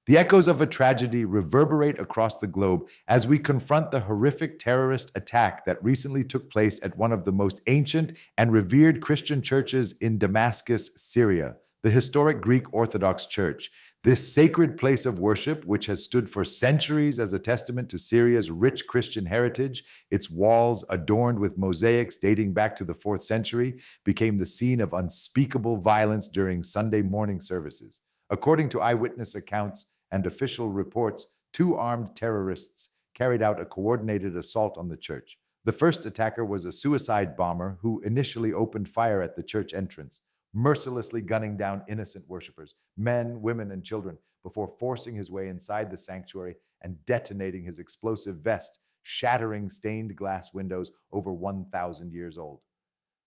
The echoes of a tragedy reverberate across the globe as we confront the horrific terrorist attack that recently took place at one of the most ancient and revered Christian churches in Damascus, Syria, the historic Greek Orthodox Church. This sacred place of worship, which has stood for centuries as a testament to Syria's rich Christian heritage, its walls adorned with mosaics dating back to the 4th century, became the scene of unspeakable violence during Sunday morning services. According to eyewitness accounts and official reports, 2 armed terrorists carried out a coordinated assault on the church. The first attacker was a suicide bomber who initially opened fire at the church entrance, mercilessly gunning down innocent worshipers, men, women, and children, before forcing his way inside the sanctuary and detonating his explosive vest, shattering stained glass windows over 1,000 years old.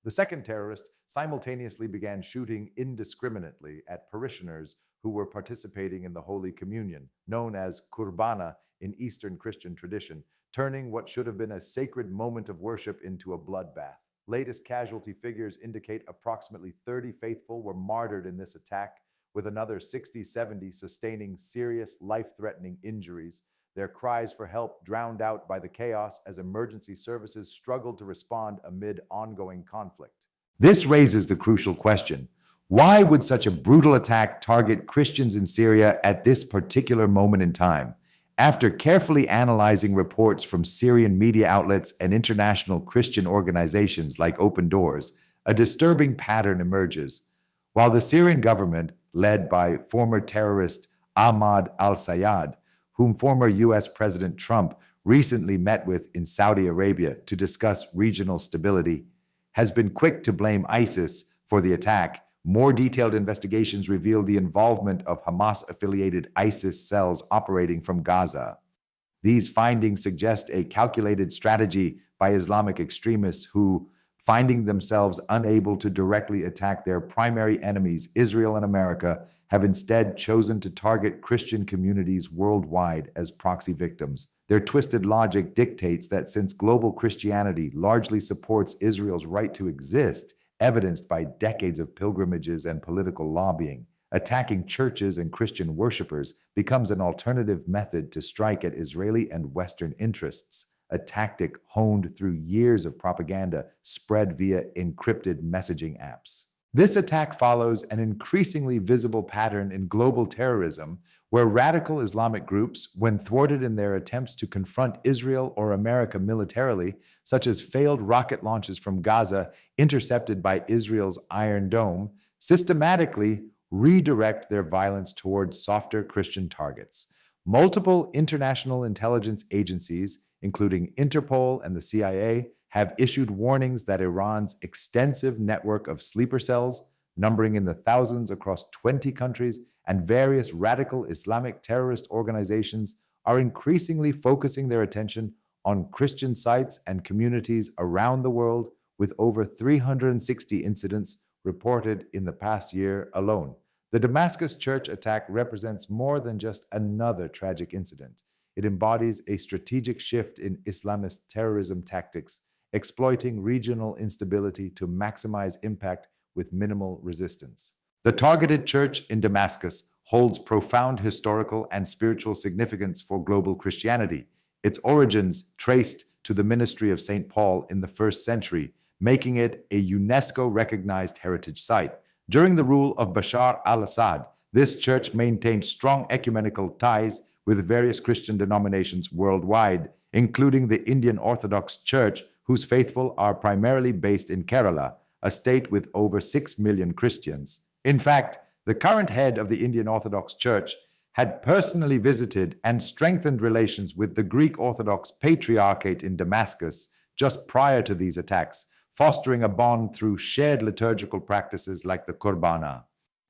The second terrorist simultaneously began shooting indiscriminately at parishioners who were participating in the Holy Communion, known as Qurbana in Eastern Christian tradition, turning what should have been a sacred moment of worship into a bloodbath. Latest casualty figures indicate approximately 30 faithful were martyred in this attack, with another 60-70 sustaining serious life-threatening injuries, their cries for help drowned out by the chaos as emergency services struggled to respond amid ongoing conflict. This raises the crucial question: why would such a brutal attack target Christians in Syria at this particular moment in time? After carefully analyzing reports from Syrian media outlets and international Christian organizations like Open Doors, a disturbing pattern emerges. While the Syrian government, led by former terrorist Ahmad al-Sayed, whom former U.S. President Trump recently met with in Saudi Arabia to discuss regional stability, has been quick to blame ISIS for the attack, more detailed investigations reveal the involvement of Hamas-affiliated ISIS cells operating from Gaza. These findings suggest a calculated strategy by Islamic extremists who, finding themselves unable to directly attack their primary enemies, Israel and America, have instead chosen to target Christian communities worldwide as proxy victims. Their twisted logic dictates that since global Christianity largely supports Israel's right to exist, evidenced by decades of pilgrimages and political lobbying, attacking churches and Christian worshipers becomes an alternative method to strike at Israeli and Western interests, a tactic honed through years of propaganda spread via encrypted messaging apps. This attack follows an increasingly visible pattern in global terrorism, where radical Islamic groups, when thwarted in their attempts to confront Israel or America militarily, such as failed rocket launches from Gaza intercepted by Israel's Iron Dome, systematically redirect their violence towards softer Christian targets. Multiple international intelligence agencies, including Interpol and the CIA, have issued warnings that Iran's extensive network of sleeper cells, numbering in the thousands across 20 countries, and various radical Islamic terrorist organizations are increasingly focusing their attention on Christian sites and communities around the world, with over 360 incidents reported in the past year alone. The Damascus church attack represents more than just another tragic incident. It embodies a strategic shift in Islamist terrorism tactics, exploiting regional instability to maximize impact with minimal resistance. The targeted church in Damascus holds profound historical and spiritual significance for global Christianity, its origins traced to the ministry of St. Paul in the 1st century, making it a UNESCO-recognized heritage site. During the rule of Bashar al-Assad, this church maintained strong ecumenical ties with various Christian denominations worldwide, including the Indian Orthodox Church, whose faithful are primarily based in Kerala, a state with over 6 million Christians. In fact, the current head of the Indian Orthodox Church had personally visited and strengthened relations with the Greek Orthodox Patriarchate in Damascus just prior to these attacks, fostering a bond through shared liturgical practices like the Qurbana.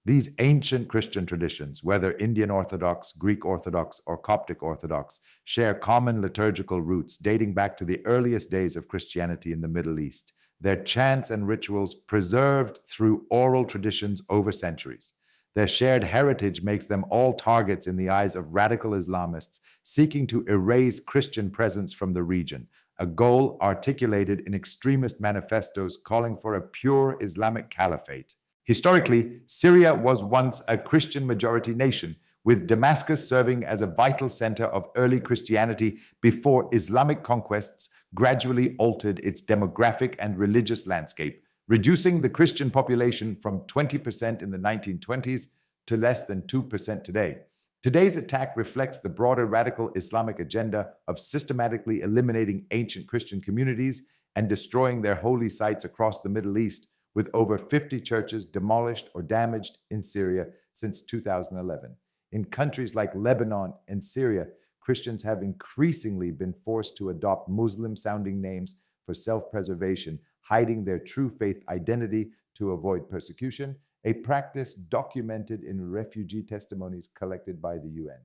These ancient Christian traditions, whether Indian Orthodox, Greek Orthodox, or Coptic Orthodox, share common liturgical roots dating back to the earliest days of Christianity in the Middle East, their chants and rituals preserved through oral traditions over centuries. Their shared heritage makes them all targets in the eyes of radical Islamists seeking to erase Christian presence from the region, a goal articulated in extremist manifestos calling for a pure Islamic caliphate. Historically, Syria was once a Christian majority nation with Damascus serving as a vital center of early Christianity before Islamic conquests gradually altered its demographic and religious landscape, reducing the Christian population from 20% in the 1920s to less than 2% today. Today's attack reflects the broader radical Islamic agenda of systematically eliminating ancient Christian communities and destroying their holy sites across the Middle East, with over 50 churches demolished or damaged in Syria since 2011. In countries like Lebanon and Syria, Christians have increasingly been forced to adopt Muslim-sounding names for self-preservation, hiding their true faith identity to avoid persecution, a practice documented in refugee testimonies collected by the UN.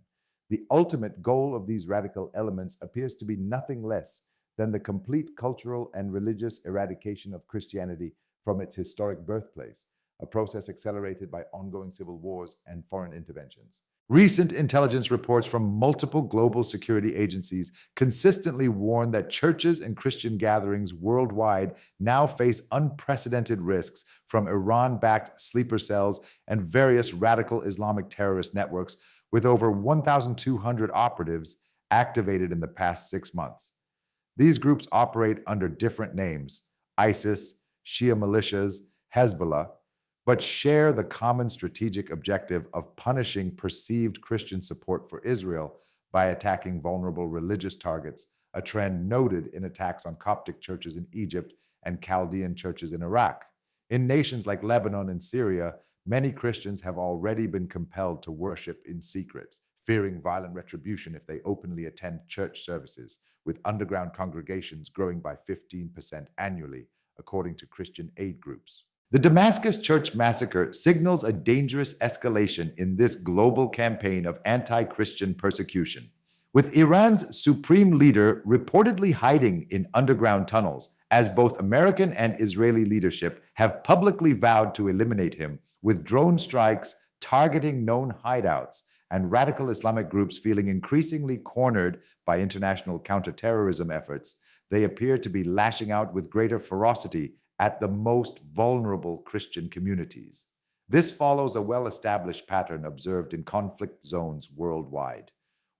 The ultimate goal of these radical elements appears to be nothing less than the complete cultural and religious eradication of Christianity from its historic birthplace, a process accelerated by ongoing civil wars and foreign interventions. Recent intelligence reports from multiple global security agencies consistently warn that churches and Christian gatherings worldwide now face unprecedented risks from Iran-backed sleeper cells and various radical Islamic terrorist networks, with over 1,200 operatives activated in the past 6 months. These groups operate under different names: ISIS, Shia militias, Hezbollah, but share the common strategic objective of punishing perceived Christian support for Israel by attacking vulnerable religious targets, a trend noted in attacks on Coptic churches in Egypt and Chaldean churches in Iraq. In nations like Lebanon and Syria, many Christians have already been compelled to worship in secret, fearing violent retribution if they openly attend church services, with underground congregations growing by 15% annually, according to Christian aid groups. The Damascus church massacre signals a dangerous escalation in this global campaign of anti-Christian persecution, with Iran's supreme leader reportedly hiding in underground tunnels, as both American and Israeli leadership have publicly vowed to eliminate him, with drone strikes targeting known hideouts and radical Islamic groups feeling increasingly cornered by international counterterrorism efforts. They appear to be lashing out with greater ferocity at the most vulnerable Christian communities. This follows a well-established pattern observed in conflict zones worldwide.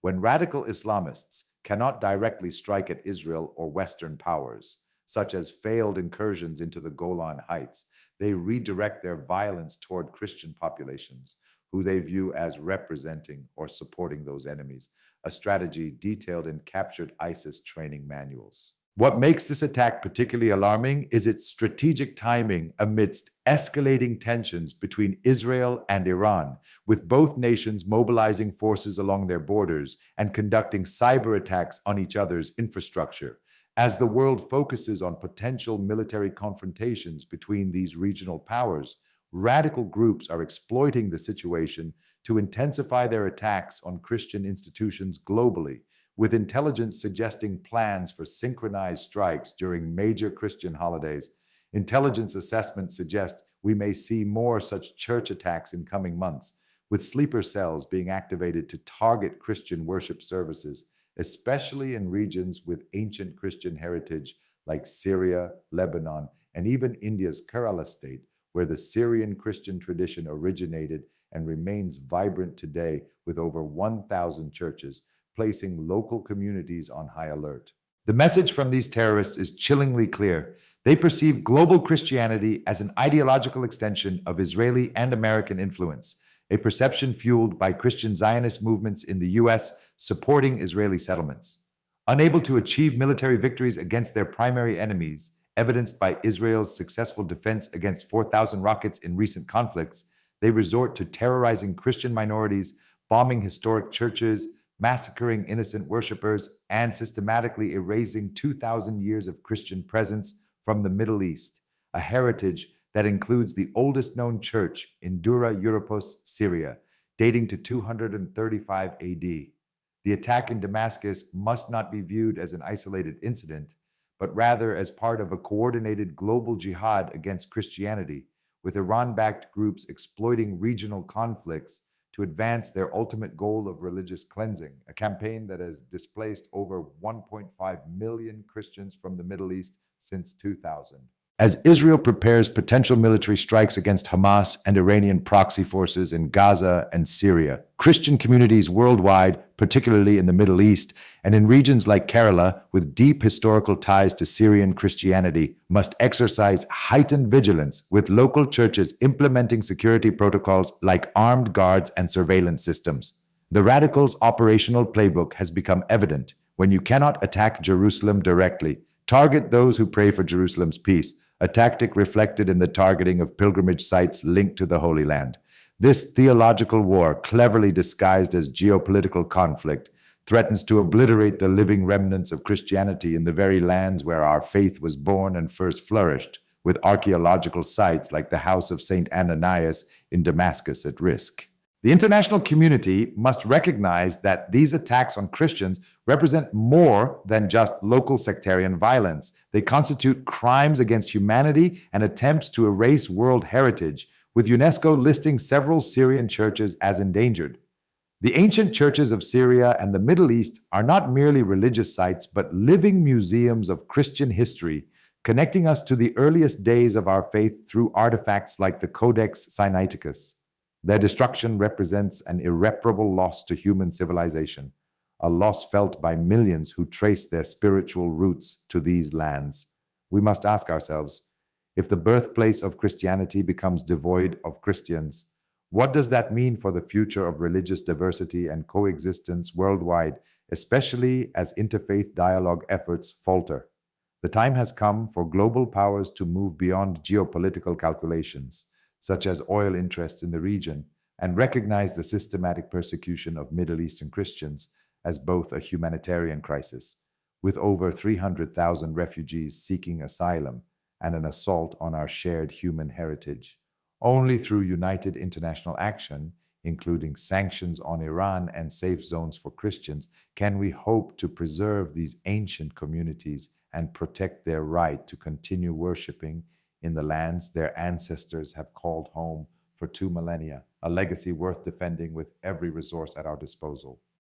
When radical Islamists cannot directly strike at Israel or Western powers, such as failed incursions into the Golan Heights, they redirect their violence toward Christian populations, who they view as representing or supporting those enemies, a strategy detailed in captured ISIS training manuals. What makes this attack particularly alarming is its strategic timing amidst escalating tensions between Israel and Iran, with both nations mobilizing forces along their borders and conducting cyber attacks on each other's infrastructure. As the world focuses on potential military confrontations between these regional powers, radical groups are exploiting the situation to intensify their attacks on Christian institutions globally, with intelligence suggesting plans for synchronized strikes during major Christian holidays. Intelligence assessments suggest we may see more such church attacks in coming months, with sleeper cells being activated to target Christian worship services, especially in regions with ancient Christian heritage like Syria, Lebanon, and even India's Kerala state, where the Syrian Christian tradition originated and remains vibrant today with over 1,000 churches, placing local communities on high alert. The message from these terrorists is chillingly clear. They perceive global Christianity as an ideological extension of Israeli and American influence, a perception fueled by Christian Zionist movements in the US supporting Israeli settlements. Unable to achieve military victories against their primary enemies, evidenced by Israel's successful defense against 4,000 rockets in recent conflicts, they resort to terrorizing Christian minorities, bombing historic churches, massacring innocent worshippers, and systematically erasing 2,000 years of Christian presence from the Middle East, a heritage that includes the oldest known church in Dura Europos, Syria, dating to 235 AD. The attack in Damascus must not be viewed as an isolated incident, but rather as part of a coordinated global jihad against Christianity, with Iran-backed groups exploiting regional conflicts to advance their ultimate goal of religious cleansing, a campaign that has displaced over 1.5 million Christians from the Middle East since 2000. As Israel prepares potential military strikes against Hamas and Iranian proxy forces in Gaza and Syria, Christian communities worldwide, particularly in the Middle East and in regions like Kerala with deep historical ties to Syrian Christianity, must exercise heightened vigilance, with local churches implementing security protocols like armed guards and surveillance systems. The radicals' operational playbook has become evident. When you cannot attack Jerusalem directly, target those who pray for Jerusalem's peace, a tactic reflected in the targeting of pilgrimage sites linked to the Holy Land. This theological war, cleverly disguised as geopolitical conflict, threatens to obliterate the living remnants of Christianity in the very lands where our faith was born and first flourished, with archaeological sites like the House of St. Ananias in Damascus at risk. The international community must recognize that these attacks on Christians represent more than just local sectarian violence. They constitute crimes against humanity and attempts to erase world heritage, with UNESCO listing several Syrian churches as endangered. The ancient churches of Syria and the Middle East are not merely religious sites, but living museums of Christian history, connecting us to the earliest days of our faith through artifacts like the Codex Sinaiticus. Their destruction represents an irreparable loss to human civilization, a loss felt by millions who trace their spiritual roots to these lands. We must ask ourselves, if the birthplace of Christianity becomes devoid of Christians, what does that mean for the future of religious diversity and coexistence worldwide, especially as interfaith dialogue efforts falter? The time has come for global powers to move beyond geopolitical calculations, such as oil interests in the region, and recognize the systematic persecution of Middle Eastern Christians as both a humanitarian crisis, with over 300,000 refugees seeking asylum, and an assault on our shared human heritage. Only through united international action, including sanctions on Iran and safe zones for Christians, can we hope to preserve these ancient communities and protect their right to continue worshiping in the lands their ancestors have called home for 2 millennia, a legacy worth defending with every resource at our disposal.